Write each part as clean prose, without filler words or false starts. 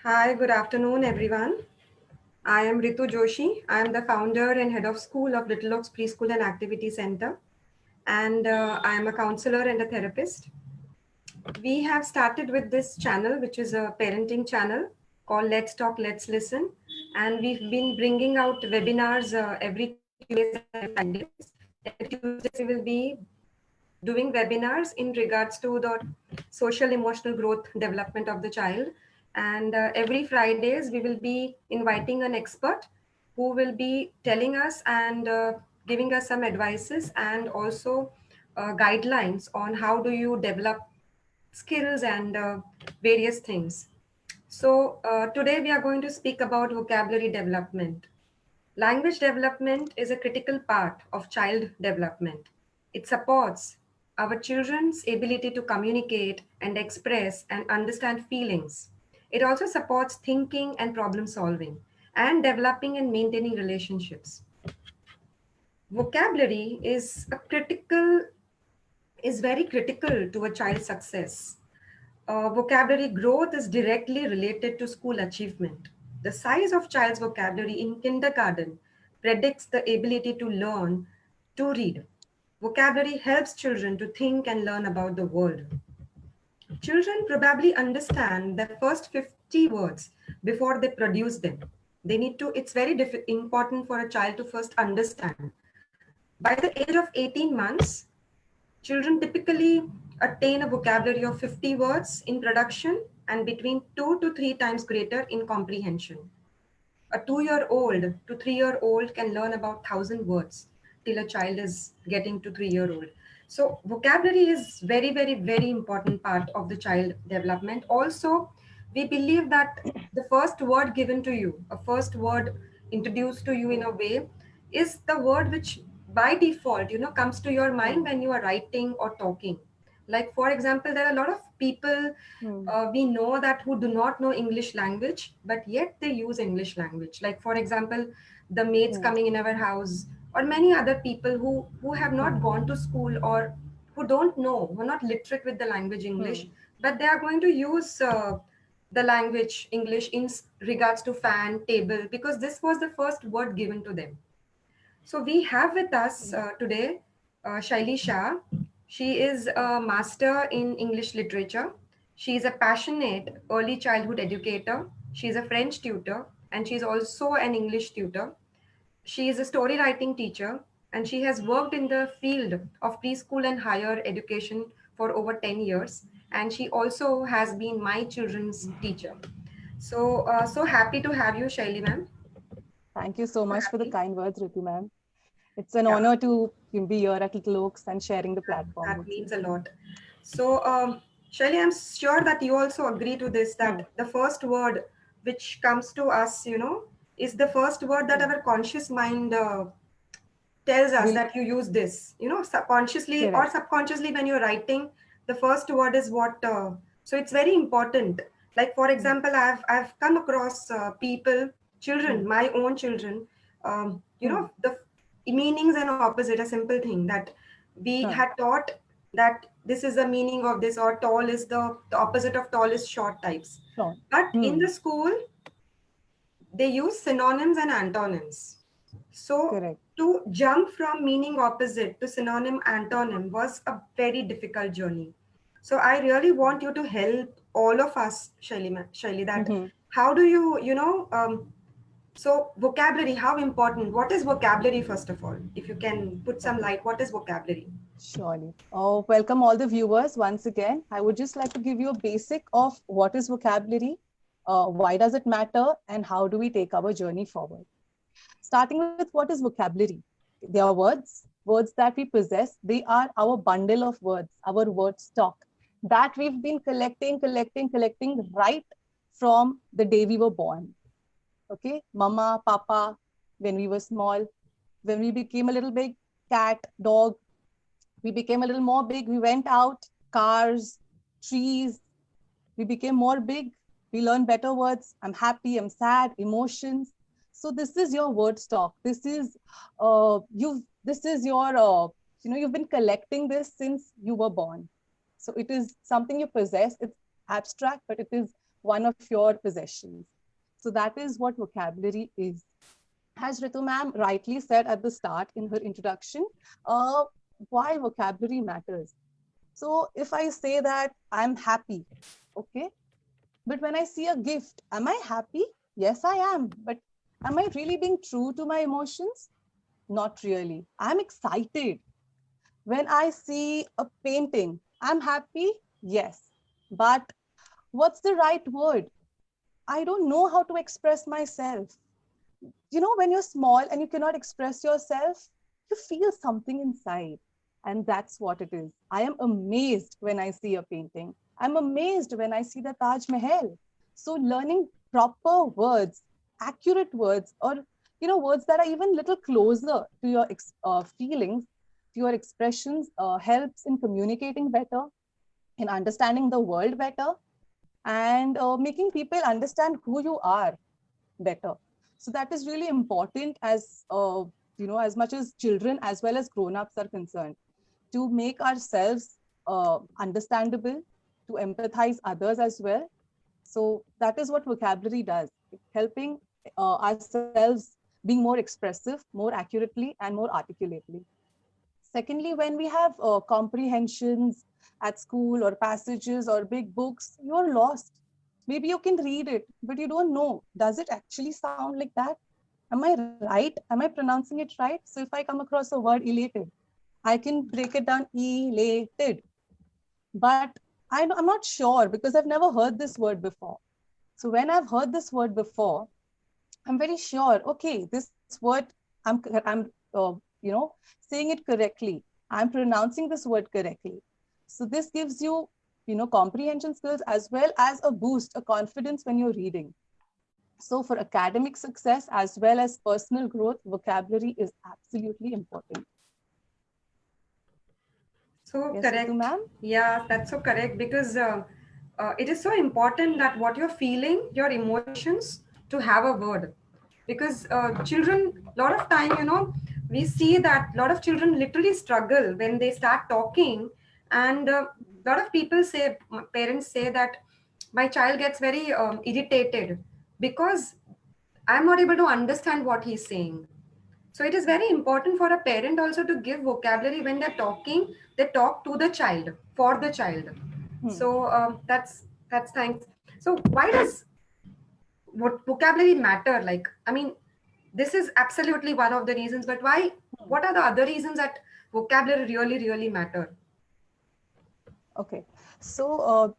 Hi, good afternoon, everyone. I am Ritu Joshi. I am the founder and head of school of Little Oaks Preschool and Activity Center, and I am a counselor and a therapist. We have started with this channel, which is a parenting channel called Let's Talk, Let's Listen, and we've been bringing out webinars every Tuesdays and every Fridays. Every Tuesdays, we will be doing webinars in regards to the social emotional growth development of the child, and every Fridays we will be inviting an expert who will be telling us and giving us some advices and also guidelines on how do you develop skills and various things. So today we are going to speak about vocabulary development. Language development is a critical part of child development. It supports our children's ability to communicate and express and understand feelings. It also supports thinking and problem solving and developing and maintaining relationships. Vocabulary is very critical to a child's success. Vocabulary growth is directly related to school achievement. The size of child's vocabulary in kindergarten predicts the ability to learn to read. Vocabulary helps children to think and learn about the world. Children probably understand the first 50 words before they produce them. They need to, it's very important for a child to first understand. By the age of 18 months, children typically attain a vocabulary of 50 words in production and between 2 to 3 times greater in comprehension. A 2-year-old to 3-year-old can learn about 1,000 words till a child is getting to 3-year-old. So vocabulary is very, very, very important part of the child development. Also, we believe that the first word given to you, a first word introduced to you in a way, is the word which by default, comes to your mind when you are writing or talking. Like, for example, there are a lot of people we know that who do not know English language, but yet they use English language. Like, for example, the maids coming in our house, or many other people who have not gone to school or who don't know, who are not literate with the language English, but they are going to use the language English in regards to fan, table, because this was the first word given to them. So we have with us today Shaili Shah. She is a master in English literature. She is a passionate early childhood educator. She is a French tutor and she is also an English tutor. She is a story writing teacher and she has worked in the field of preschool and higher education for over 10 years. And she also has been my children's teacher. So, so happy to have you, Shaili ma'am. Thank you so So much for the happy. kind words, Ritu ma'am. It's an Yeah. honor to be here at Little Oaks and sharing the That, platform that with you. means a lot. So, Shaili, I'm sure that you also agree to this, Hmm. that the first word which comes to us, is the first word that Hmm. our conscious mind tells us Will that you use this, subconsciously or correct. subconsciously when you're writing, the first word is what. So it's very important. Like, for Hmm. example, I've come across people, Hmm. children, my own children, Hmm. the meanings and opposite, a simple thing that we Huh. had taught that this is the meaning of this, or tall is the opposite of tall is short types. Sure. But in Hmm. the school, they use synonyms and antonyms. So Correct. to jump from meaning opposite to synonym antonym was a very difficult journey. So I really want you to help all of us, Shaili, that Hmm. how do you, so vocabulary, how important? What is vocabulary, first of all? If you can put some Okay. light, what is vocabulary? Surely. Oh, welcome all the viewers once again. I would just like to give you a basic of what is vocabulary, why does it matter, and how do we take our journey forward. Starting with what is vocabulary? They are words that we possess. They are our bundle of words, our word stock that we've been collecting right from the day we were born. Okay, mama, papa, when we were small, when we became a little big, cat, dog, we became a little more big, we went out, cars, trees, we became more big, we learned better words. I'm happy, I'm sad, emotions. So this is your word stock. This is your you've been collecting this since you were born. So it is something you possess. It's abstract, but it is one of your possessions. So that is what vocabulary is. As Ritu ma'am rightly said at the start in her introduction, uh, why vocabulary matters. So if I say that I'm happy, okay, but when I see a gift, am I happy? Yes, I am. But am I really being true to my emotions? Not really. I'm excited. When I see a painting, I'm happy. Yes. But what's the right word? I don't know how to express myself. You know, when you're small and you cannot express yourself, you feel something inside. And that's what it is. I am amazed when I see a painting. I'm amazed when I see the Taj Mahal. So learning proper words, accurate words, or words that are even little closer to your feelings, to your expressions, helps in communicating better, in understanding the world better, and making people understand who you are better. So that is really important, as as much as children as well as grown-ups are concerned, to make ourselves understandable, to empathize others as well. So that is what vocabulary does, helping ourselves being more expressive, more accurately, and more articulately. Secondly, when we have comprehensions at school or passages or big books, you're lost. Maybe you can read it, but you don't know, does it actually sound like that? Am I right? Am I pronouncing it right? So if I come across a word elated, I can break it down elated. But I'm not sure because I've never heard this word before. So when I've heard this word before, I'm very sure, okay, this word, I'm saying it correctly. I'm pronouncing this word correctly. So this gives you, comprehension skills as well as a boost, a confidence when you're reading. So for academic success as well as personal growth, vocabulary is absolutely important. So Yes, Ritu correct. ma'am? Yeah, that's so correct because it is so important that what you're feeling, your emotions, to have a word. Because children, a lot of time, we see that a lot of children literally struggle when they start talking, and a lot of people say, parents say that my child gets very irritated because I'm not able to understand what he's saying. So it is very important for a parent also to give vocabulary when they're talking. They talk to the child, for the child. Hmm. So that's thanks. So why does what vocabulary matter? Like, I mean, this is absolutely one of the reasons. But why? Hmm. What are the other reasons that vocabulary really matter? Okay. So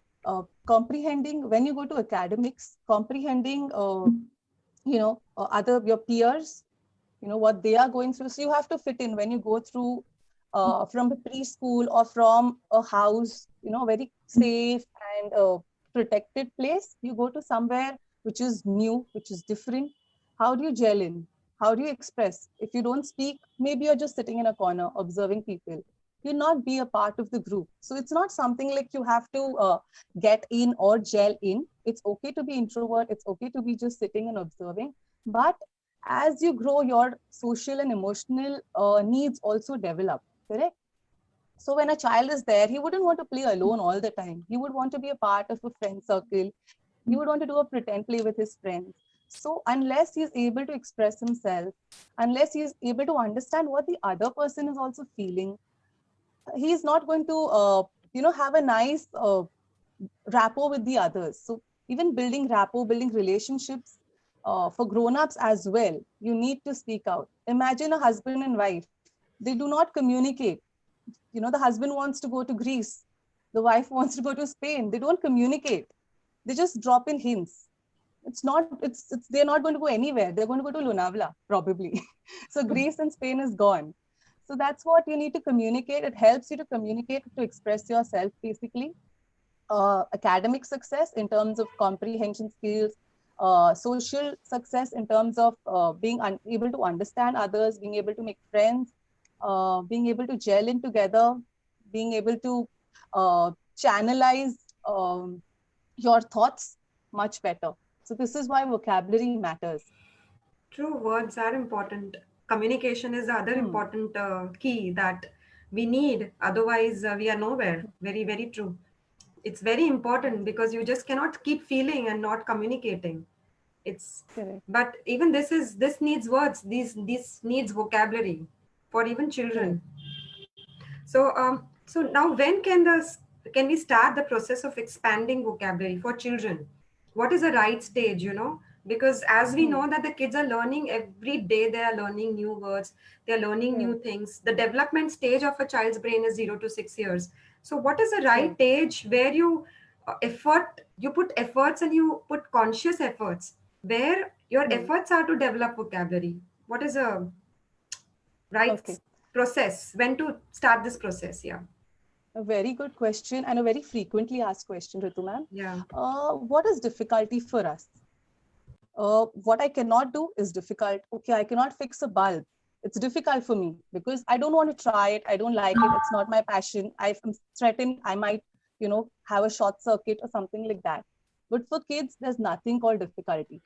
comprehending, when you go to academics, comprehending, other your peers, what they are going through. So you have to fit in when you go through from a preschool or from a house, very safe and protected place. You go to somewhere which is new, which is different. How do you gel in? How do you express? If you don't speak, maybe you're just sitting in a corner observing people. You'll not be a part of the group. So it's not something like you have to get in or gel in. It's okay to be introvert. It's okay to be just sitting and observing. But as you grow, your social and emotional needs also develop, correct? So when a child is there, he wouldn't want to play alone all the time. He would want to be a part of a friend circle. He would want to do a pretend play with his friends. So unless he's able to express himself, unless he's able to understand what the other person is also feeling, he's not going to, have a nice rapport with the others. So even building rapport, building relationships for grown-ups as well, you need to speak out. Imagine a husband and wife. They do not communicate. The husband wants to go to Greece. The wife wants to go to Spain. They don't communicate. They just drop in hints. They're not going to go anywhere. They're going to go to Lonavala, probably. So Greece and Spain is gone. So that's what you need to communicate. It helps you to communicate, to express yourself, basically. Academic success in terms of comprehension skills, social success in terms of being able to understand others, being able to make friends, being able to gel in together, being able to channelize your thoughts much better. So this is why vocabulary matters. True, words are important. Communication is the other Hmm. important key that we need. Otherwise, we are nowhere. Very true. It's very important because you just cannot keep feeling and not communicating. It's Correct. but even this needs words. These needs vocabulary for even Correct. children. So now can we start the process of expanding vocabulary for children? What is the right stage, you know? Because as we Hmm. know that the kids are learning every day, they are learning new words, they are learning new Correct. things. The development stage of a child's brain is 0 to 6 years. So what is the right Correct. age where you put efforts and you put conscious efforts, where your Hmm. efforts are to develop vocabulary? What is a right Okay. process, when to start this process? Yeah. A very good question and a very frequently asked question, Ritu ma'am. Yeah. What is difficulty for us? What I cannot do is difficult. Okay, I cannot fix a bulb. It's difficult for me because I don't want to try it. I don't like it. It's not my passion. I'm threatened I might, have a short circuit or something like that. But for kids, there's nothing called difficulty.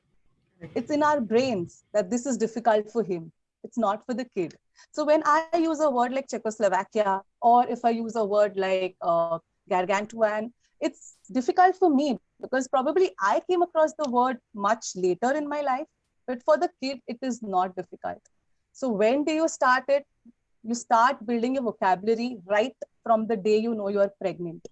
It's in our brains that this is difficult for him. It's not for the kid. So when I use a word like Czechoslovakia, or if I use a word like gargantuan, it's difficult for me because probably I came across the word much later in my life. But for the kid, it is not difficult. So when do you start it? You start building your vocabulary right from the day you know you are pregnant.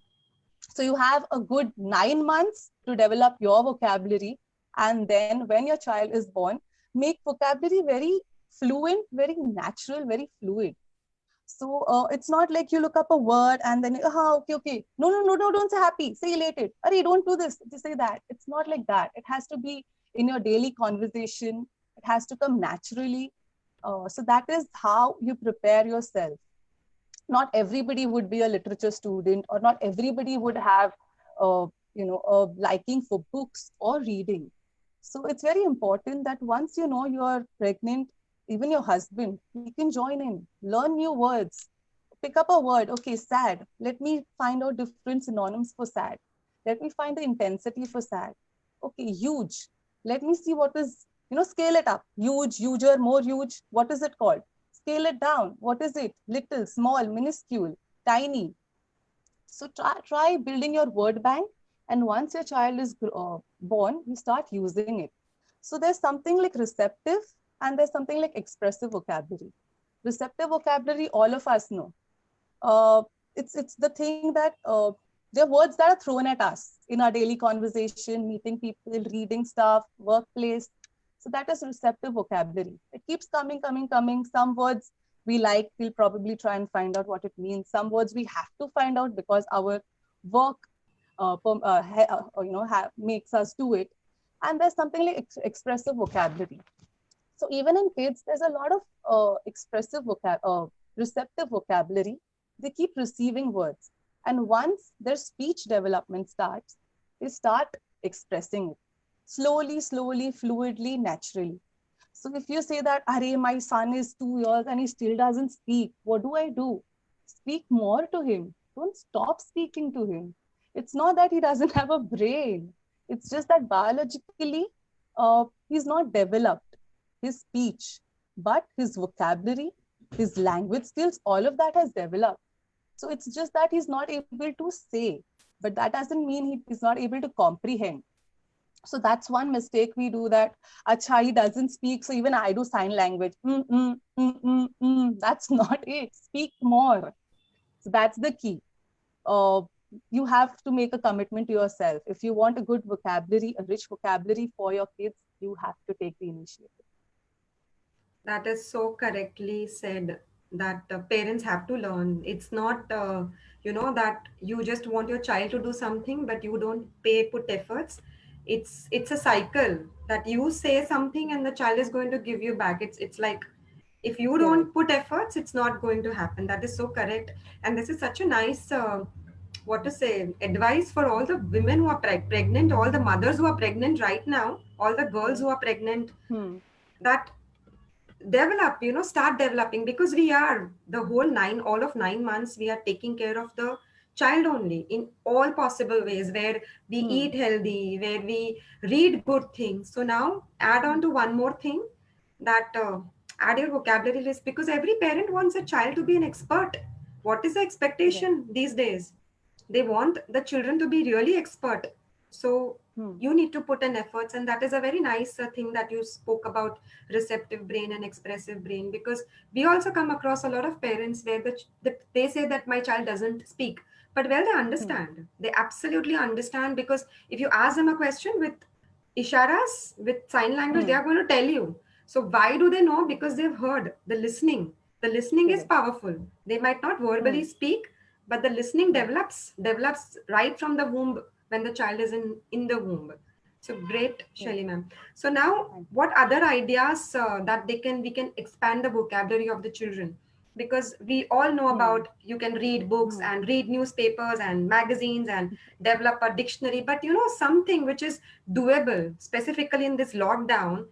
So you have a good 9 months to develop your vocabulary. And then when your child is born, make vocabulary very fluent, very natural, very fluid. So it's not like you look up a word and then, okay, okay. No, no, no, no, don't say happy. Say elated. Arey, don't do this. Just say that. It's not like that. It has to be in your daily conversation. It has to come naturally. So that is how you prepare yourself. Not everybody would be a literature student, or not everybody would have a liking for books or reading. So it's very important that once you know you're pregnant, even your husband, he can join in, learn new words, pick up a word. Okay, sad, let me find out different synonyms for sad, let me find the intensity for sad. Okay, huge, let me see what is, scale it up. Huge, huger, more huge, what is it called? Scale it down. What is it? Little, small, minuscule, tiny. So try building your word bank. And once your child is born, you start using it. So there's something like receptive and there's something like expressive vocabulary. Receptive vocabulary, all of us know. Uh, it's the thing that there are words that are thrown at us in our daily conversation, meeting people, reading stuff, workplace. So that is receptive vocabulary. It keeps coming, coming, coming. Some words we like, we'll probably try and find out what it means. Some words we have to find out because our work makes us do it. And there's something like expressive vocabulary. So even in kids, there's a lot of receptive vocabulary. They keep receiving words. And once their speech development starts, they start expressing it slowly, slowly, fluidly, naturally. So if you say that, Arey, my son is 2 years and he still doesn't speak, what do I do? Speak more to him. Don't stop speaking to him. It's not that he doesn't have a brain. It's just that biologically, he's not developed. His speech, but his vocabulary, his language skills, all of that has developed. So it's just that he's not able to say, but that doesn't mean he is not able to comprehend. So that's one mistake we do, that acha, he doesn't speak, so even I do sign language. That's not it. Speak more. So that's the key. You have to make a commitment to yourself. If you want a good vocabulary, a rich vocabulary for your kids, you have to take the initiative. That is so correctly said, that parents have to learn. It's not, that you just want your child to do something, but you don't put efforts. It's a cycle that you say something and the child is going to give you back. It's like, if you Correct. don't put efforts, it's not going to happen. That is so correct. And this is such a nice, what to say, advice for all the women who are pregnant, all the mothers who are pregnant right now, all the girls Hmm. who are pregnant, Hmm. that start developing, because we are the whole all of 9 months we are taking care of the child only in all possible ways, where we Hmm. eat healthy, where we read good things. So now add on to one more thing, that add your vocabulary list, because every parent wants a child to be an expert. What is the Correct. expectation these days? They want the children to be really expert. So Hmm. you need to put in efforts, and that is a very nice thing that you spoke about, receptive brain and expressive brain, because we also come across a lot of parents where they say that my child doesn't speak, but well, they Hmm. understand. They absolutely understand, because if you ask them a question with isharas, with sign language, they Hmm. are going to tell you. So why do they know? Because they've heard the listening. The listening is Correct. powerful. They might not verbally Hmm. speak, but the listening Right. develops right from the womb, when the child is in the womb. So great, Right. Shelly ma'am. So now, Thank you. what other ideas that we can expand the vocabulary of the children? Because we all know Hmm. about, you can read books Hmm. and read newspapers and magazines and develop a dictionary, but something which is doable specifically in this lockdown.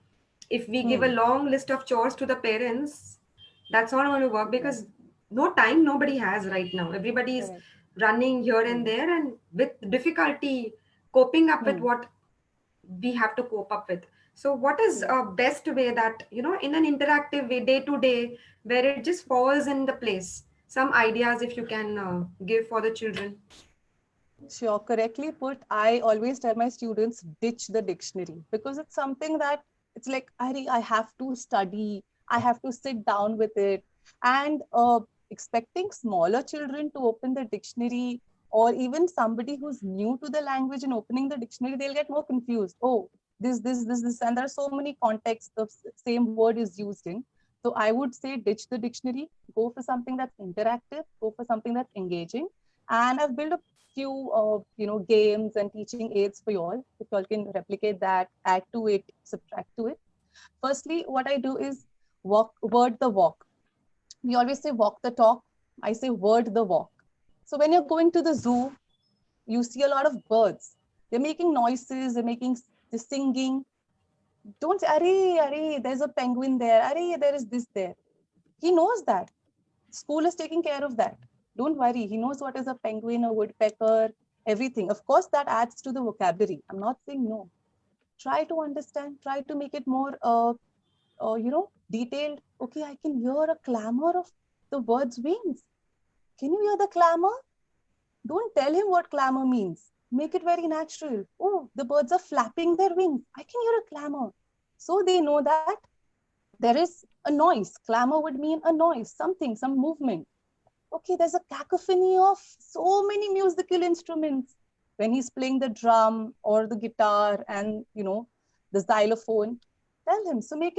If we give a Hmm. long list of chores to the parents, that's not going to work, Right. because no time nobody has right now. Everybody is Correct. running here and Hmm. there, and with difficulty coping up with Hmm. what we have to cope up with. So what is Correct. a best way that, in an interactive way, day to day, where it just falls in the place? Some ideas, if you can give for the children. Sure, correctly put. I always tell my students ditch the dictionary because it's something that it's like I have to study, I have to sit down with it, and expecting smaller children to open the dictionary or even somebody who's new to the language and opening the dictionary, they'll get more confused. Oh, this, and there are so many contexts the same word is used in. So I would say ditch the dictionary, go for something that's interactive, go for something that's engaging. And I've built a few games and teaching aids for you all. If you all can replicate that, add to it, subtract to it. Firstly, what I do is word the walk. We always say walk the talk. I say word the walk. So when you're going to the zoo, you see a lot of birds. They're making noises, they're singing. Don't say, Are, there's a penguin there. Are, there is this there. He knows that. School is taking care of that. Don't worry. He knows what is a penguin, a woodpecker, everything. Of course, that adds to the vocabulary. I'm not saying no. Try to understand. Try to make it more, detailed. Okay, I can hear a clamor of the bird's wings. Can you hear the clamor? Don't tell him what clamor means. Make it very natural. Oh, the birds are flapping their wings. I can hear a clamor. So they know that there is a noise. Clamor would mean a noise, something, some movement. Okay, there's a cacophony of so many musical instruments. When he's playing the drum or the guitar and the xylophone, tell him. So make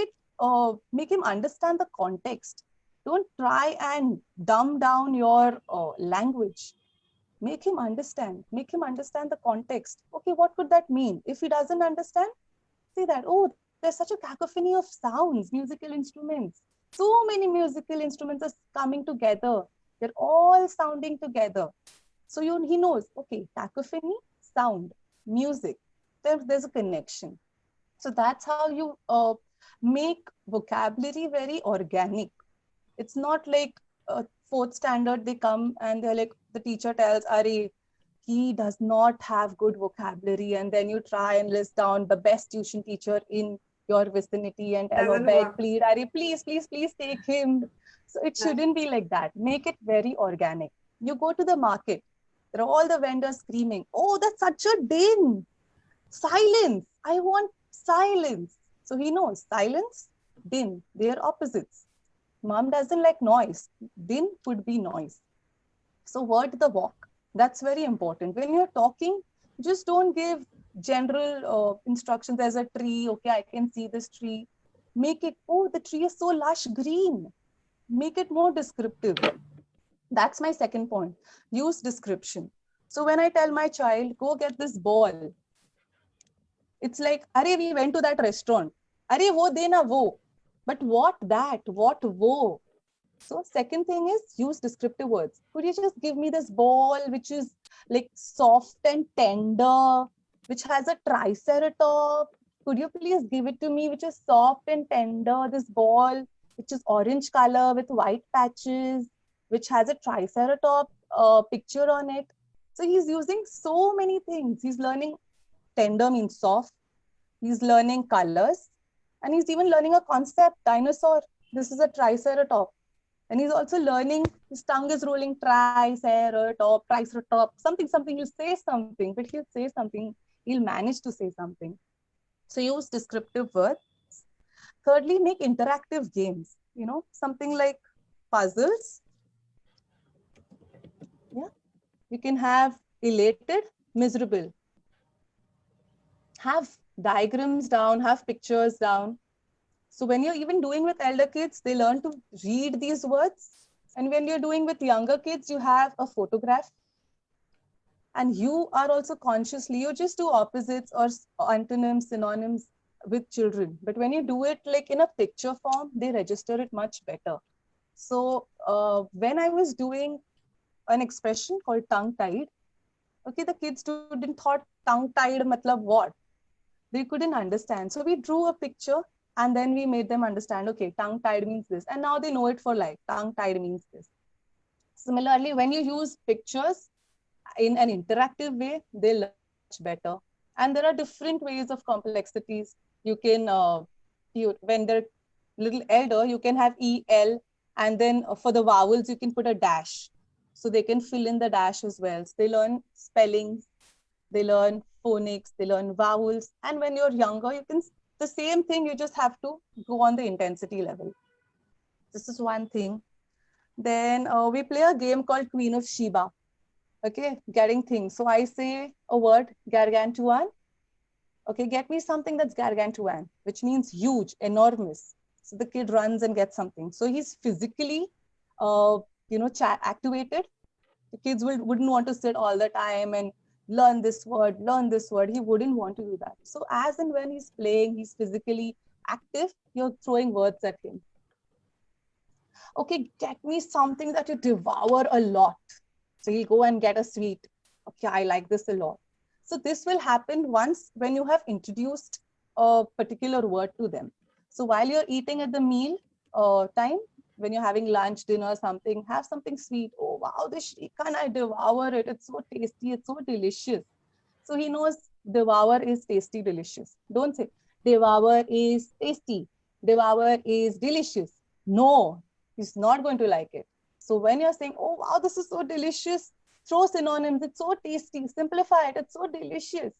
him understand the context. Don't try and dumb down your language. Make him understand the context. Okay, what could that mean? If he doesn't understand, say that, oh, there's such a cacophony of sounds, musical instruments. So many musical instruments are coming together. They're all sounding together. So he knows, okay, cacophony, sound, music. There's a connection. So that's how you make vocabulary very organic. It's not like fourth standard, they come and they're like, the teacher tells, Are, he does not have good vocabulary, and then you try and list down the best tuition teacher in your vicinity and tell or Doesn't beg, work. plead, Are, please take him. So it Right. shouldn't be like that. Make it very organic. You go to the market, there are all the vendors screaming, oh, that's such a din. Silence. I want silence. So he knows silence, din, they are opposites. Mom doesn't like noise. Din could be noise. So word the walk. That's very important. When you're talking, just don't give general instructions. There's a tree. Okay, I can see this tree. Make it, oh, the tree is so lush green. Make it more descriptive. That's my second point. Use description. So when I tell my child, go get this ball, it's like, Are, we went to that restaurant. Are, wo dena wo. But what that? What wo? So second thing is use descriptive words. Could you just give me this ball, which is like soft and tender, which has a triceratop? Could you please give it to me, which is soft and tender, this ball, which is orange color with white patches, which has a triceratop picture on it. So he's using so many things. He's learning tender means soft. He's learning colors. And he's even learning a concept, dinosaur. This is a triceratop. And he's also learning, his tongue is rolling triceratops, triceratops, something. He'll say something, but he'll say something, he'll manage to say something. So use descriptive words. Thirdly, make interactive games, something like puzzles. Yeah. You can have elated, miserable. Have diagrams down, have pictures down. So when you're even doing with elder kids, they learn to read these words. And when you're doing with younger kids, you have a photograph. And you are also consciously, you just do opposites or antonyms, synonyms with children. But when you do it like in a picture form, they register it much better. So when I was doing an expression called tongue-tied, okay, the kids didn't thought tongue-tied matlab what? They couldn't understand. So we drew a picture and then we made them understand, okay, tongue-tied means this. And now they know it for life. Tongue-tied means this. Similarly, when you use pictures in an interactive way, they learn much better. And there are different ways of complexities. You can, when they're little elder, you can have E, L, and then for the vowels, you can put a dash. So they can fill in the dash as well. So they learn spellings, they learn phonics, they learn vowels. And when you're younger, you can, the same thing, you just have to go on the intensity level. This is one thing. Then we play a game called Queen of Sheba. Okay, getting things. So I say a word, gargantuan. Okay, get me something that's gargantuan, which means huge, enormous. So the kid runs and gets something. So he's physically, activated. The kids wouldn't want to sit all the time and learn this word. He wouldn't want to do that. So as and when he's playing, he's physically active, you're throwing words at him. Okay, get me something that you devour a lot. So he'll go and get a sweet. Okay, I like this a lot. So this will happen once when you have introduced a particular word to them. So while you're eating at the meal time, when you're having lunch, dinner, something, have something sweet. Oh, wow, this shrikhand, I devour it. It's so tasty. It's so delicious. So he knows devour is tasty, delicious. Don't say devour is tasty. Devour is delicious. No, he's not going to like it. So when you're saying, oh, wow, this is so delicious, throw synonyms. It's so tasty. Simplify it. It's so delicious.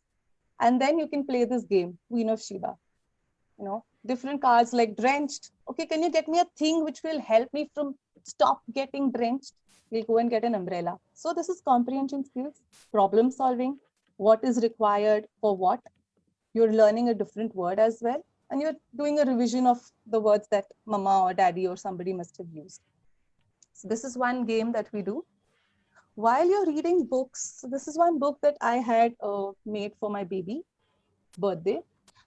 And then you can play this game, Queen of Sheba. Different cards like drenched. Okay, can you get me a thing which will help me from stop getting drenched? We'll go and get an umbrella. So this is comprehension skills, problem solving, what is required for what. You're learning a different word as well. And you're doing a revision of the words that mama or daddy or somebody must have used. So this is one game that we do. While you're reading books, so this is one book that I had made for my baby birthday.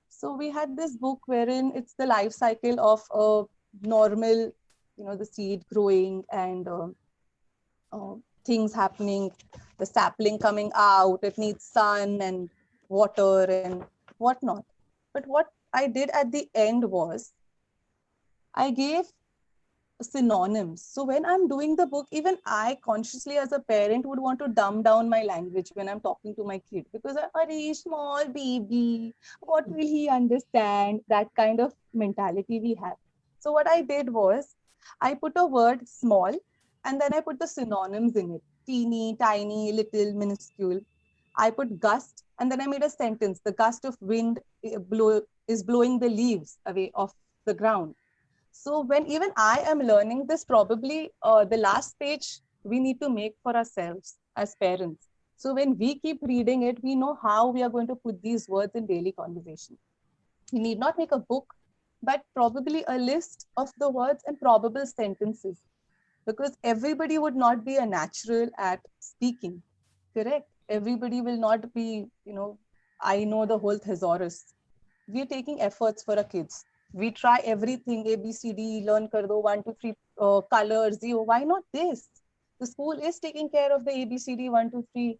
So we had this book wherein it's the life cycle of a normal, the seed growing and things happening, the sapling coming out, it needs sun and water and whatnot. But what I did at the end was I gave synonyms. So when I'm doing the book, even I consciously as a parent would want to dumb down my language when I'm talking to my kid because a small baby, what will he understand? That kind of mentality we have. So what I did was I put a word small and then I put the synonyms in it. Teeny, tiny, little, minuscule. I put gust and then I made a sentence. The gust of wind is blowing the leaves away off the ground. So when even I am learning this, probably the last page we need to make for ourselves as parents. So when we keep reading it, we know how we are going to put these words in daily conversation. You need not make a book, but probably a list of the words and probable sentences, because everybody would not be a natural at speaking, correct? Everybody will not be, I know the whole thesaurus. We are taking efforts for our kids. We try everything, A, B, C, D, learn kar do, 1, 2, 3, colors, why not this? The school is taking care of the A, B, C, D, 1, 2, 3,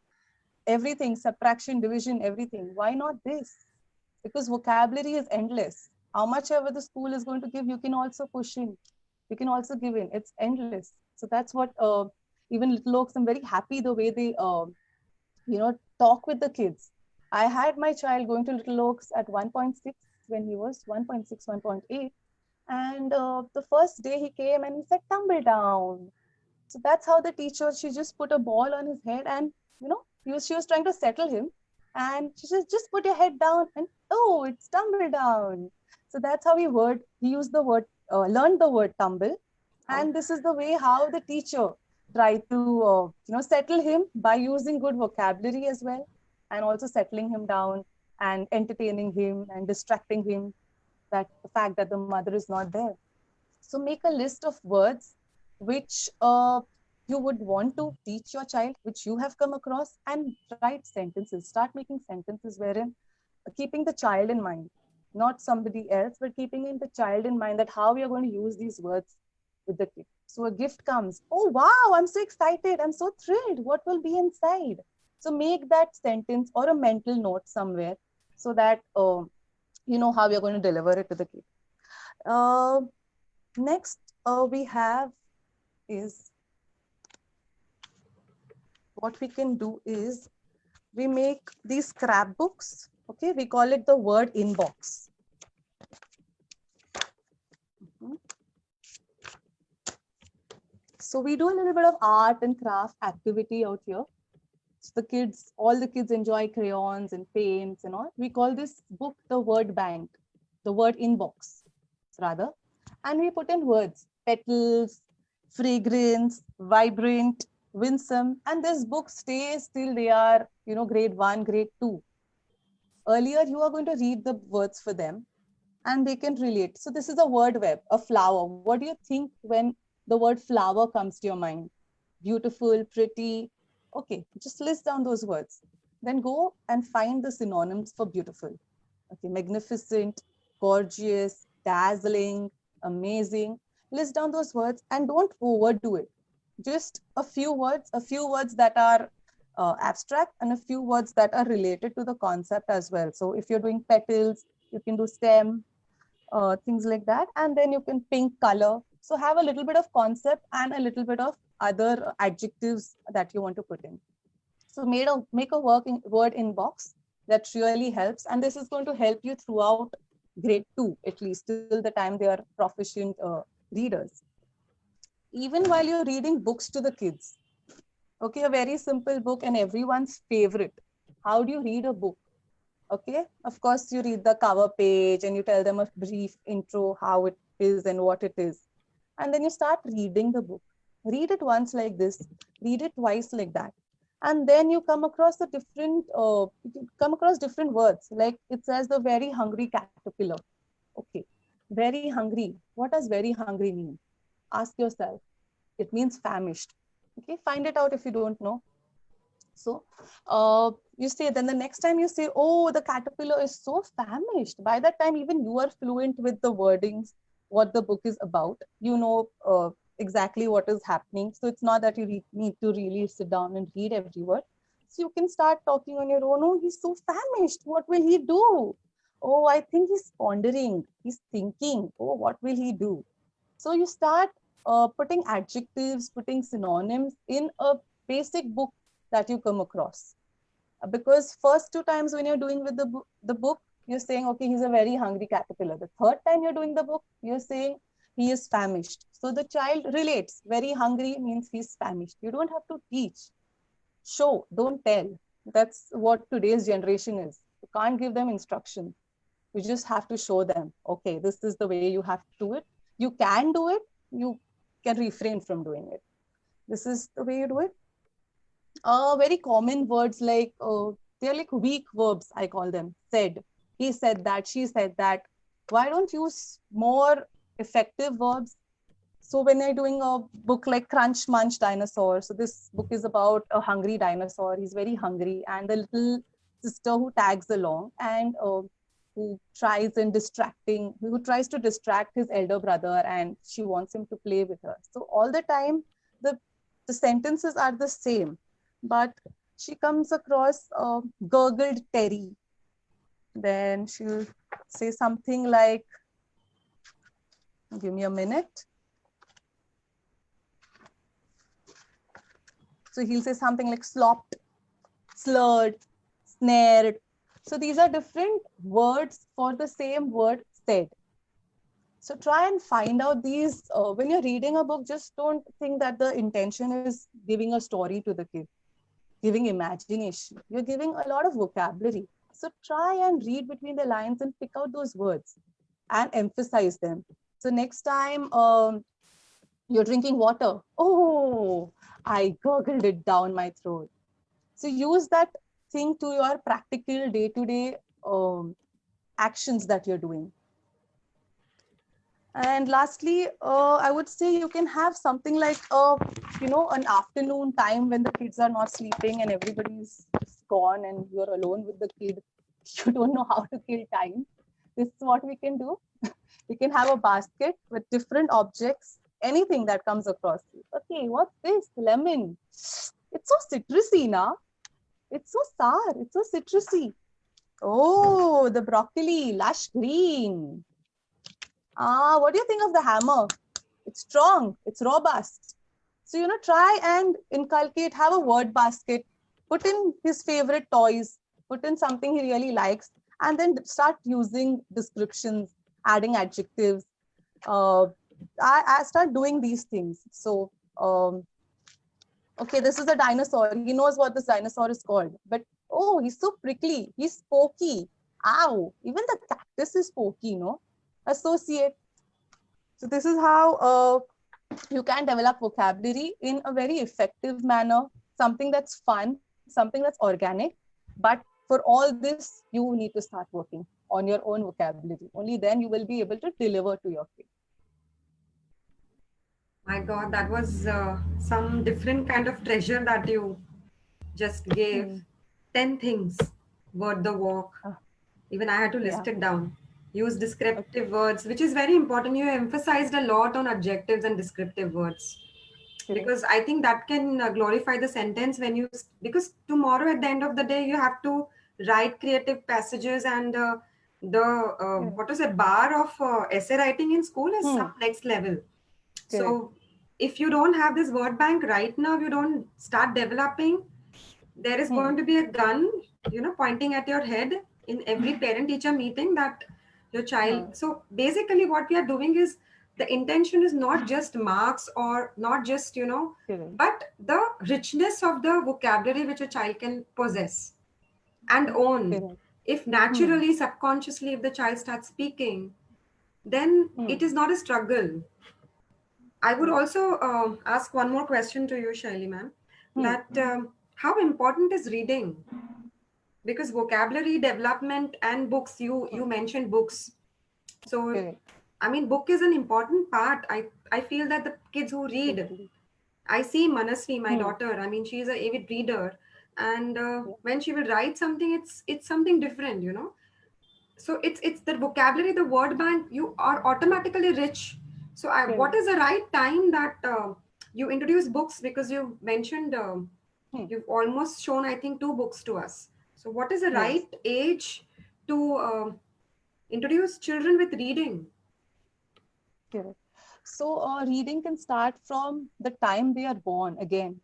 everything, subtraction, division, everything. Why not this? Because vocabulary is endless. How much ever the school is going to give, you can also push in. You can also give in. It's endless. So that's what even Little Oaks, I'm very happy the way they, talk with the kids. I had my child going to Little Oaks at 1.6 when he was 1.6, 1.8. And the first day he came and he said, tumble down. So that's how the teacher, she just put a ball on his head and, she was trying to settle him. And she says, just put your head down. And oh, it's tumble down. So that's how he used the word, learned the word tumble. Oh, And this is the way how the teacher tried to, settle him by using good vocabulary as well. And also settling him down and entertaining him and distracting him, that the fact that the mother is not there. So make a list of words which you would want to teach your child, which you have come across, and write sentences. Start making sentences wherein keeping the child in mind, not somebody else, but keeping in the child in mind that how we are going to use these words with the kid. So a gift comes. Oh, wow, I'm so excited. I'm so thrilled. What will be inside? So make that sentence or a mental note somewhere so that you know how you're going to deliver it to the kid. Uh, Next, we have is what we can do is we make these scrapbooks. Okay, we call it the word inbox. So we do a little bit of art and craft activity out here. So all the kids enjoy crayons and paints and all. We call this book the word bank, the word inbox rather. And we put in words, petals, fragrance, vibrant, winsome. And this book stays till they are, grade 1, grade 2. Earlier, you are going to read the words for them and they can relate. So this is a word web, a flower. What do you think when the word flower comes to your mind? Beautiful, pretty. Okay, just list down those words. Then go and find the synonyms for beautiful. Okay, magnificent, gorgeous, dazzling, amazing. List down those words and don't overdo it. Just a few words that are abstract and a few words that are related to the concept as well. So if you're doing petals, you can do stem, things like that. And then you can pink color. So have a little bit of concept and a little bit of other adjectives that you want to put in. So make a word inbox that really helps. And this is going to help you throughout grade 2, at least till the time they are proficient readers. Even while you're reading books to the kids. Okay, a very simple book and everyone's favorite. How do you read a book? Okay, of course, you read the cover page and you tell them a brief intro, how it is and what it is. And then you start reading the book. Read it once like this, read it twice like that. And then you come across different words. Like it says the very hungry caterpillar. Okay, very hungry. What does very hungry mean? Ask yourself. It means famished. Okay, find it out if you don't know. So you say, then the next time you say, oh, the caterpillar is so famished. By that time, even you are fluent with the wordings, what the book is about. You know exactly what is happening. So it's not that you need to really sit down and read every word. So you can start talking on your own. Oh, he's so famished. What will he do? Oh, I think he's pondering. He's thinking. Oh, what will he do? So you start putting adjectives, putting synonyms in a basic book that you come across. Because first 2 times when you're doing with the book, you're saying, okay, he's a very hungry caterpillar. The third time you're doing the book, you're saying he is famished. So the child relates. Very hungry means he's famished. You don't have to teach. Show, don't tell. That's what today's generation is. You can't give them instructions. You just have to show them, okay, this is the way you have to do it. You can do it. You can refrain from doing it. This is the way you do it. Very common words like, they're like weak verbs, I call them. Said, he said that, she said that. Why don't you use more effective verbs? So when you're doing a book like Crunch Munch Dinosaur, so this book is about a hungry dinosaur. He's very hungry, and the little sister who tags along and who tries to distract his elder brother, and she wants him to play with her. So all the time, the sentences are the same, but she comes across gurgled Terry. Then she'll say something like, give me a minute. So he'll say something like slopped, slurred, snared. So these are different words for the same word said. So try and find out these, when you're reading a book, just don't think that the intention is giving a story to the kid, giving imagination. You're giving a lot of vocabulary. So try and read between the lines and pick out those words and emphasize them. So next time you're drinking water, oh, I gurgled it down my throat. So use that thing to your practical day-to-day actions that you're doing. And lastly, I would say you can have something like an afternoon time when the kids are not sleeping and everybody's gone and you're alone with the kid. You don't know how to kill time. This is what we can do. We can have a basket with different objects, anything that comes across you. Okay, what's this? Lemon. It's so citrusy, now. It's so sour. It's so citrusy. Oh, the broccoli, lush green. What do you think of the hammer? It's strong, it's robust. So, try and inculcate, have a word basket, put in his favorite toys, put in something he really likes, and then start using descriptions, adding adjectives. I start doing these things. So, okay, this is a dinosaur. He knows what this dinosaur is called. But, oh, he's so prickly. He's pokey. Ow. Even the cactus is pokey, Associate. So this is how you can develop vocabulary in a very effective manner, something that's fun, something that's organic. But for all this, you need to start working on your own vocabulary. Only then you will be able to deliver to your kid. My God, that was some different kind of treasure that you just gave. 10 things worth the walk. Even I had to list it down. Use descriptive words, which is very important. You emphasized a lot on adjectives and descriptive words. Because I think that can glorify the sentence because tomorrow at the end of the day, you have to write creative passages, and what is it, bar of essay writing in school is some next level. So if you don't have this word bank right now, you don't start developing, there is going to be a gun, pointing at your head in every parent teacher meeting that your child. So basically what we are doing is, the intention is not just marks or not just, but the richness of the vocabulary which a child can possess and own. If naturally, subconsciously, if the child starts speaking, then it is not a struggle. I would also ask one more question to you, Shaili ma'am, that how important is reading? Because vocabulary development and books, you mentioned books. So, I mean, book is an important part. I feel that the kids who read, I see Manasvi, my daughter. I mean, she's an avid reader, and when she will write something, it's something different, So it's the vocabulary, the word bank. You are automatically rich. So, what is the right time that you introduce books? Because you mentioned you've almost shown, I think, 2 books to us. So, what is the right age to introduce children with reading? Correct. So reading can start from the time they are born. Again,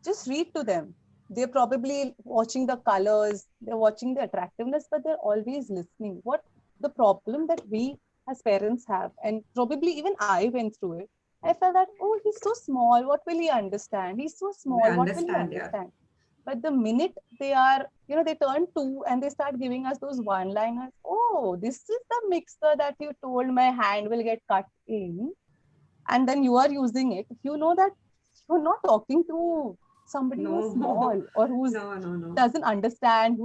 just read to them. They're probably watching the colors, they're watching the attractiveness, but they're always listening. What the problem that we as parents have, and probably even I went through it, I felt that, oh, he's so small, what will he understand? He's so small, what will he understand? But the minute they are, they turn 2 and they start giving us those one-liners. Oh, this is the mixer that you told my hand will get cut in. And then you are using it. You know that you're not talking to somebody who's small or who doesn't understand,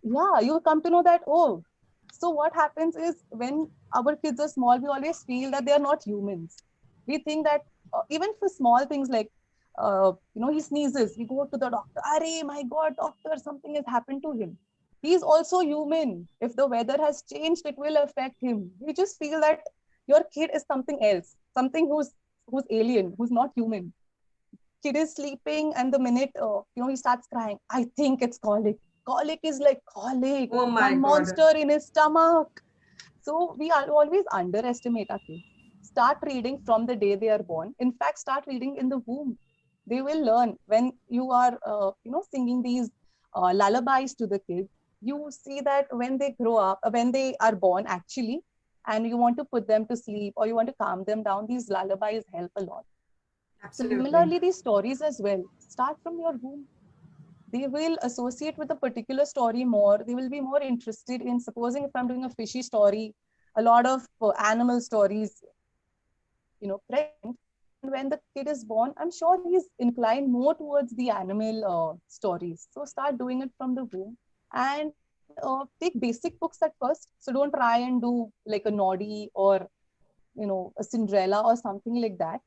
you come to know that, oh, so what happens is when our kids are small, we always feel that they are not humans. We think that even for small things like, he sneezes, we go to the doctor. Arey, my God, doctor, something has happened to him. He's also human. If the weather has changed, it will affect him. We just feel that your kid is something else, something who's alien, who's not human. Kid is sleeping, and the minute he starts crying, I think it's colic. Colic is like colic, oh my God, monster in his stomach. So we always underestimate our kids. Start reading from the day they are born. In fact, start reading in the womb. They will learn when you are, singing these lullabies to the kids. You see that when they grow up, when they are born, actually, and you want to put them to sleep or you want to calm them down, these lullabies help a lot. Absolutely. Similarly, these stories as well, start from your room. They will associate with a particular story more. They will be more interested in, supposing if I'm doing a fishy story, a lot of animal stories, present. And when the kid is born, I'm sure he's inclined more towards the animal stories. So start doing it from the womb, and take basic books at first. So don't try and do like a Noddy or a Cinderella or something like that.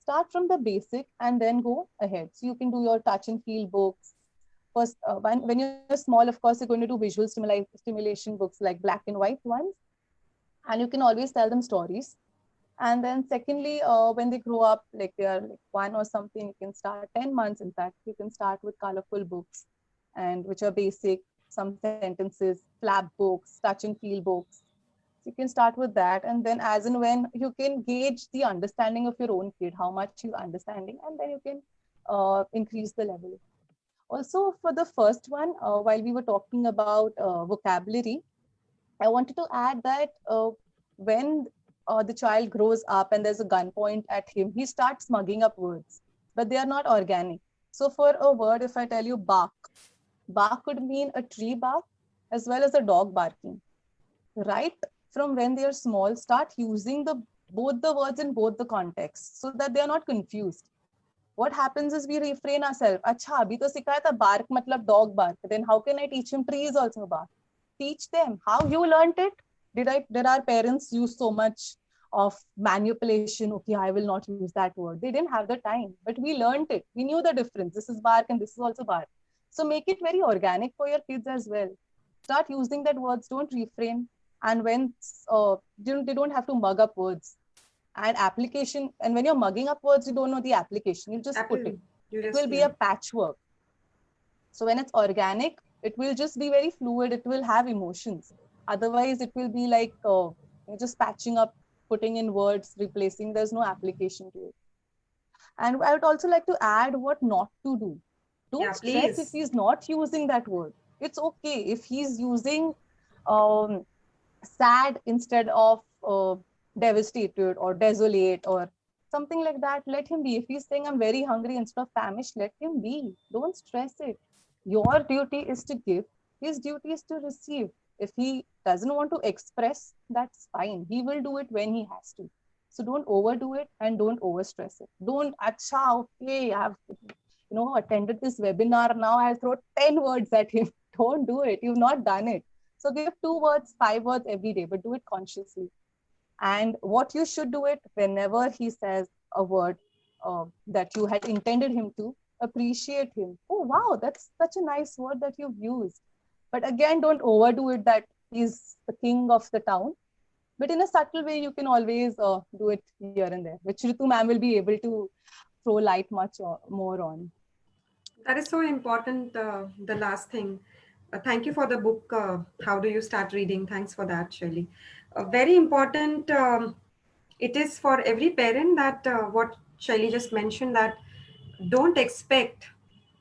Start from the basic and then go ahead. So you can do your touch and feel books. First, when you're small, of course, you're going to do visual stimulation books like black and white ones, and you can always tell them stories. And then secondly, when they grow up, like they are like 1 or something, you can start 10 months. In fact, you can start with colorful books, and which are basic, some sentences, flap books, touch and feel books. So you can start with that, and then as and when you can gauge the understanding of your own kid, how much he's understanding, and then you can increase the level. Also, for the first one, while we were talking about vocabulary, I wanted to add that when the child grows up and there's a gunpoint at him, he starts mugging up words, but they are not organic. So, for a word, if I tell you bark, bark could mean a tree bark as well as a dog barking. Right from when they are small, start using the both the words in both the contexts so that they are not confused. What happens is we refrain ourselves. Acha, abhi to sikhaya tha bark matlab dog bark. Then how can I teach him trees also bark? Teach them how you learned it. Did our parents use so much of manipulation? Okay, I will not use that word. They didn't have the time, but we learned it. We knew the difference. This is bark and this is also bark. So make it very organic for your kids as well. Start using that words. Don't refrain. And when they don't have to mug up words, and application, and when you're mugging up words, you don't know the application, you just put it. You It just, will be yeah. a patchwork. So when it's organic, it will just be very fluid, it will have emotions. Otherwise it will be like you're just patching up, putting in words, replacing, there's no application to it. And I would also like to add what not to do. Don't Yeah, stress if please. he's not using that word. It's okay if he's using um, sad instead of devastated or desolate or something like that. Let him be. If he's saying I'm very hungry instead of famished, let him be. Don't stress it. Your duty is to give, his duty is to receive. If he doesn't want to express, that's fine, he will do it when he has to. So don't overdo it and don't overstress it. Don't acha, okay, I've attended this webinar, now I'll throw 10 words at him. Don't do it, you've not done it. So give 2 words, 5 words every day, but do it consciously. And what you should do it whenever he says a word that you had intended him to, appreciate him. Oh, wow, that's such a nice word that you've used. But again, don't overdo it that he's the king of the town. But in a subtle way, you can always do it here and there, which Ritu ma'am will be able to throw light much more on. That is so important. The last thing. Thank you for the book. How do you start reading? Thanks for that, Shirley. Very important. It is for every parent that what Shirley just mentioned, that don't expect,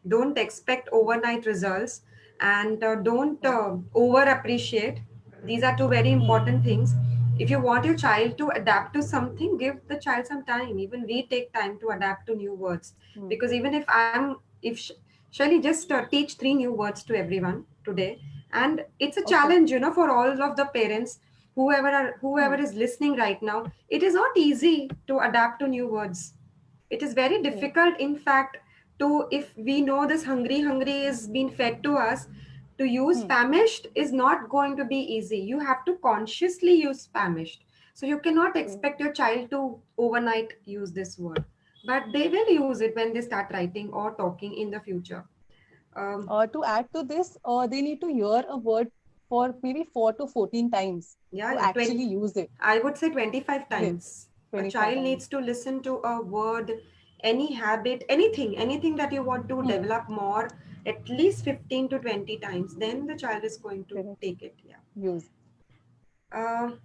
don't expect overnight results, and don't Hmm. over appreciate. These are two very important things. If you want your child to adapt to something, give the child some time. Even we take time to adapt to new words, Hmm. because even if Shirley just teach 3 new words to everyone today, and it's a Okay. challenge, for all of the parents, whoever Hmm. is listening right now. It is not easy to adapt to new words. It is very Hmm. difficult, in fact, to, if we know this hungry is being fed to us, to use Hmm. famished is not going to be easy. You have to consciously use famished. So you cannot Hmm. expect your child to overnight use this word, but they will use it when they start writing or talking in the future. um, To add to this, they need to hear a word for maybe 4 to 14 times yeah, to yeah, actually 20, use it. I would say 25 Yes, times. A 25 child times. needs to listen to a word, any habit, anything that you want to Hmm. develop more, at least 15 to 20 times. Then the child is going to Correct. take it. Yeah. Use.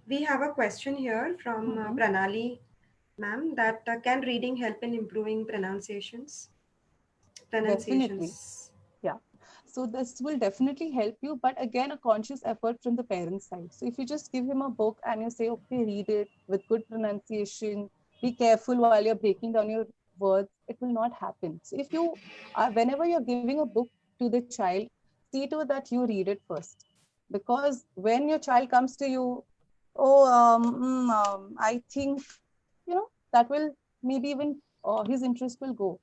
We have a question here from Hmm. Pranali ma'am, that can reading help in improving Definitely. pronunciations? Yeah. So this will definitely help you, but again, a conscious effort from the parent side. So if you just give him a book and you say, okay, read it with good pronunciation, be careful while you're breaking down your words, it will not happen. So if you whenever you're giving a book to the child, see to that you read it first. Because when your child comes to you, oh, I think, that will maybe even his interest will go.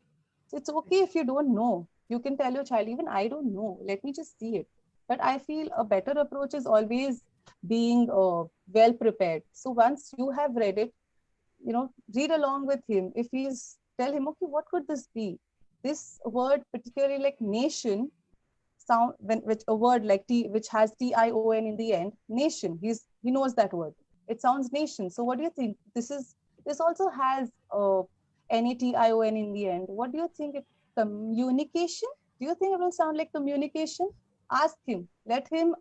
So it's okay if you don't know. You can tell your child, even I don't know, let me just see it. But I feel a better approach is always being well prepared. So once you have read it, read along with him. If he's, tell him, okay, what could this be? This word, particularly like nation, sound when which a word like T, which has TION in the end, nation. He knows that word. It sounds nation. So what do you think? This also has NATION in the end. What do you think? Communication? Do you think it will sound like communication? Ask him. Let him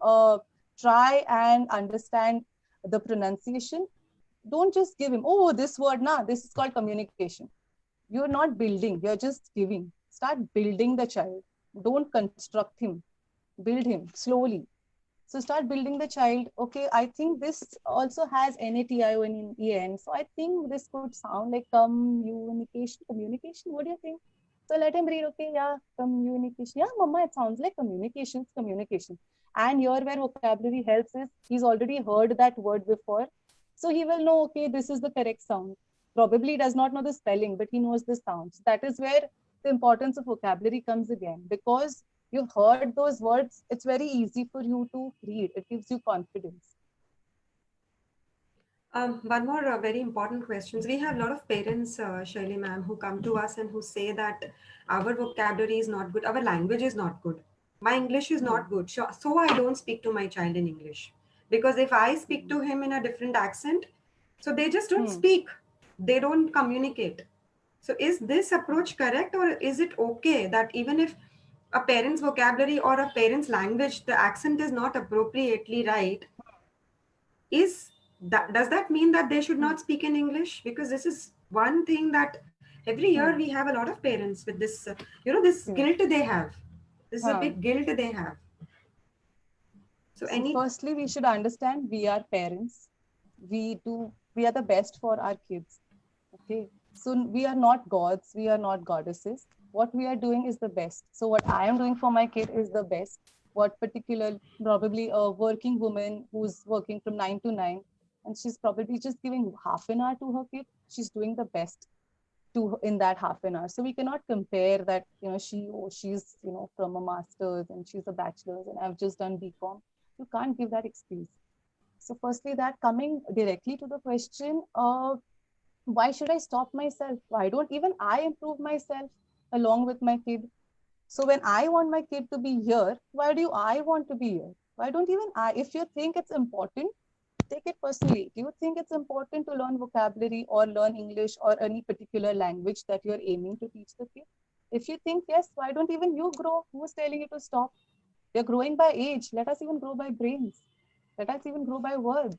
try and understand the pronunciation. Don't just give him, oh, this word, nah, this is called communication. You're not building, you're just giving. Start building the child. Don't construct him, build him slowly. So start building the child. Okay, I think this also has NATION in the end. So I think this could sound like communication. Communication, what do you think? So let him read, okay, yeah, communication. Yeah, mama, it sounds like communication. It's communication. And here where vocabulary helps is he's already heard that word before. So he will know, okay, this is the correct sound. Probably does not know the spelling, but he knows the sounds. That is where the importance of vocabulary comes again, because you've heard those words, it's very easy for you to read. It gives you confidence. One more very important questions. We have a lot of parents, Shaili ma'am, who come to us and who say that our vocabulary is not good, our language is not good, my English is not good. So I don't speak to my child in English. Because if I speak to him in a different accent, so they just don't speak, they don't communicate. So is this approach correct, or is it okay that even if a parent's vocabulary or a parent's language, the accent is not appropriately right, is that, does that mean that they should not speak in English? Because this is one thing that every year we have a lot of parents with this this Yes. guilt they have. This is a big guilt they have. So So any firstly, we should understand we are parents. We are the best for our kids. Okay. So we are not gods, we are not goddesses. What we are doing is the best. So what I am doing for my kid is the best. What particular, probably a working woman who's working from 9 to 9, and she's probably just giving half an hour to her kid, she's doing the best to in that half an hour. So we cannot compare that, she's, from a master's and she's a bachelor's and I've just done BCom. You can't give that excuse. So firstly, that coming directly to the question, why should I stop myself? Why don't even I improve myself along with my kid? So when I want my kid to be here, why do I want to be here? Why don't even I? If you think it's important, take it personally. Do you think it's important to learn vocabulary or learn English or any particular language that you're aiming to teach the kid? If you think yes, why don't even you grow? Who's telling you to stop? You're growing by age. Let us even grow by brains. Let us even grow by words.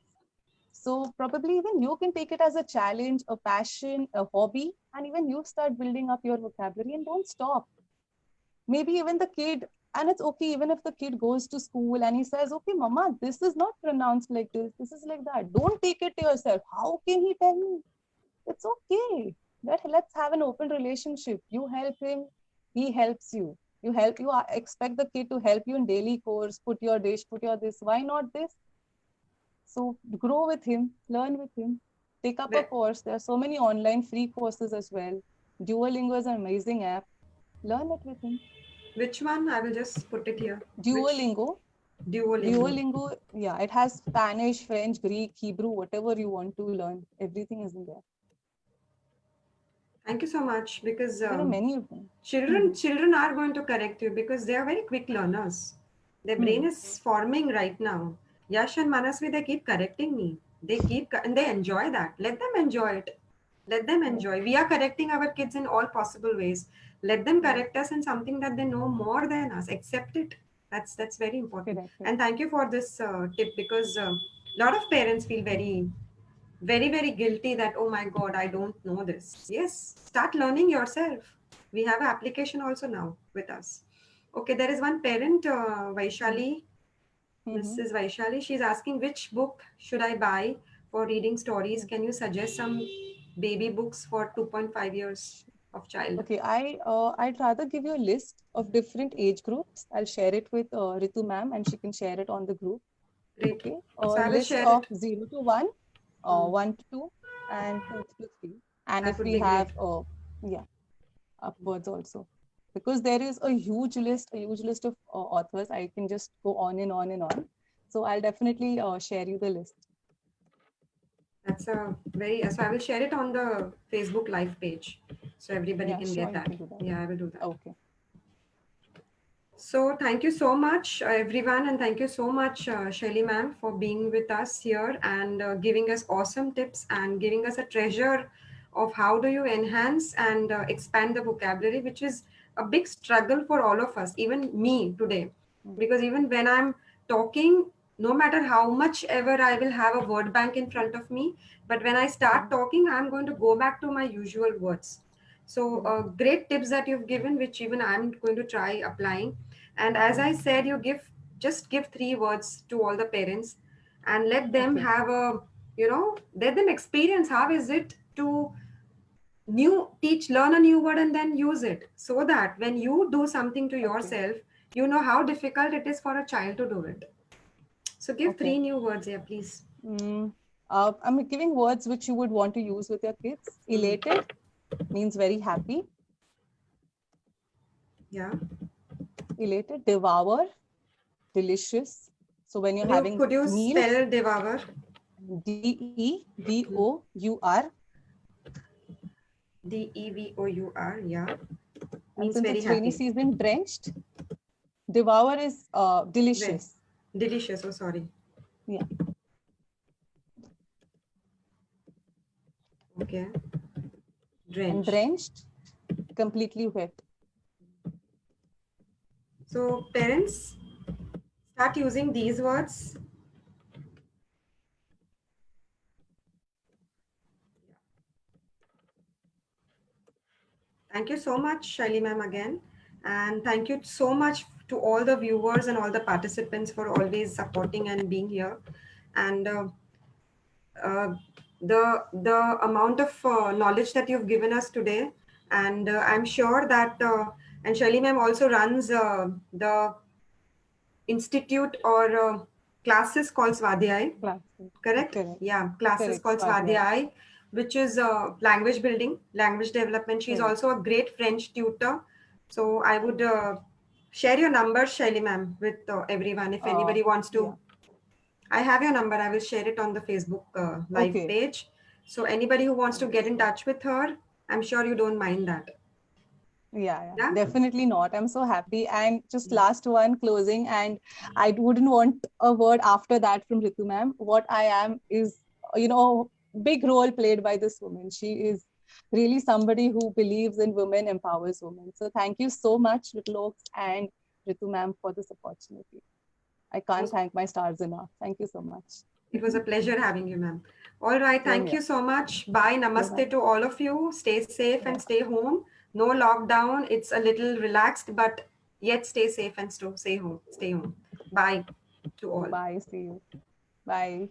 So probably even you can take it as a challenge, a passion, a hobby, and even you start building up your vocabulary and don't stop. Maybe even the kid, and it's okay even if the kid goes to school and he says, okay, mama, this is not pronounced like this is like that. Don't take it to yourself. How can he tell me? It's okay. Let's have an open relationship. You help him, he helps you. You expect the kid to help you in daily course, put your dish, put your this. Why not this? So grow with him, learn with him, take up a course. There are so many online free courses as well. Duolingo is an amazing app. Learn it with him. which one? I will just put it here. Which Duolingo. Duolingo? Duolingo, yeah, it has Spanish, French, Greek, Hebrew, whatever you want to learn. Everything is in there. Thank you so much, because There are many of them. children are going to correct you because they are very quick learners. Their brain is forming right now. Yash and Manasvi, they keep correcting me. And they enjoy that. Let them enjoy it. Let them enjoy. We are correcting our kids in all possible ways. Let them correct us in something that they know more than us. Accept it. That's very important. Correct. And thank you for this tip, because a lot of parents feel very guilty that, oh my god, I don't know this. Yes, start learning yourself. We have an application also now with us. Okay, there is one parent, Vaishali, Mm-hmm. Mrs. Vaishali. She's asking which book should I buy for reading stories? Mm. Can you suggest some baby books for 2.5 years of child? Okay, I'd rather give you a list of different age groups. I'll share it with Ritu ma'am, and she can share it on the group. Great. Okay, So a I will list share of it. 0 to 1, Hmm, 1 to 2, and 2 to 3. And that if would we be have, great. yeah, upwards also, because there is a huge list of authors. I can just go on and on and on. So I'll definitely share you the list. That's a very, so I will share it on the Facebook live page so everybody Yeah, can sure, get you that. can do that. Yeah, I will do that. Okay. So thank you so much, everyone, and thank you so much, Shelly ma'am, for being with us here and giving us awesome tips and giving us a treasure of how do you enhance and expand the vocabulary, which is a big struggle for all of us, even me today, Mm. because even when I'm talking, no matter how much ever I will have a word bank in front of me, but when I start Mm. talking, I'm going to go back to my usual words. So Mm. great tips that you've given, which even I'm going to try applying. And as I said, you just give 3 words to all the parents and let them Okay. have a, let them experience how is it to learn a new word and then use it, so that when you do something to Okay. yourself, you know how difficult it is for a child to do it. So give Okay. 3 new words here, please. Mm. I'm giving words which you would want to use with your kids. Hmm. Elated means very happy. Yeah. Elated. Devour, delicious. So when you're Could you having could you meals, spell devour? Devour. Devour. Yeah. And Means since very it's rainy happy. season, drenched. Devour is Very delicious. delicious. Oh, sorry. Yeah. Okay. And Drenched. drenched, completely wet. So parents, start using these words. Thank you so much, Shaili ma'am, again. And thank you so much to all the viewers and all the participants for always supporting and being here. And uh, the amount of knowledge that you've given us today. And I'm sure that, and Shaili ma'am also runs the institute or classes called Swadhyay. Classes. Correct? Correct. Yeah, classes Correct. called Swadhyay. Swadhyay, which is language building, language development. She's Correct. also a great French tutor. So I would share your number, Shaili ma'am, with everyone. If anybody wants Yeah. to, I have your number. I will share it on the Facebook live Okay. page. So anybody who wants to get in Sure. touch with her, I'm sure you don't mind that. Yeah, Yeah. definitely not. I'm so happy. And just last one closing, and I wouldn't want a word after that from Ritu ma'am. What I am is, big role played by this woman. She is really somebody who believes in women, empowers women. So thank you so much, Little Oaks and Ritu ma'am, for this opportunity. I can't Most, thank my stars enough. Thank you so much. it was a pleasure having you, ma'am. All right. Same Thank here. you so much. Bye. Bye-bye. Namaste to all of you. Stay safe and Bye. stay home. No lockdown. It's a little relaxed, but yet stay safe and stay home. Stay home. Bye to all. Bye. See you. Bye.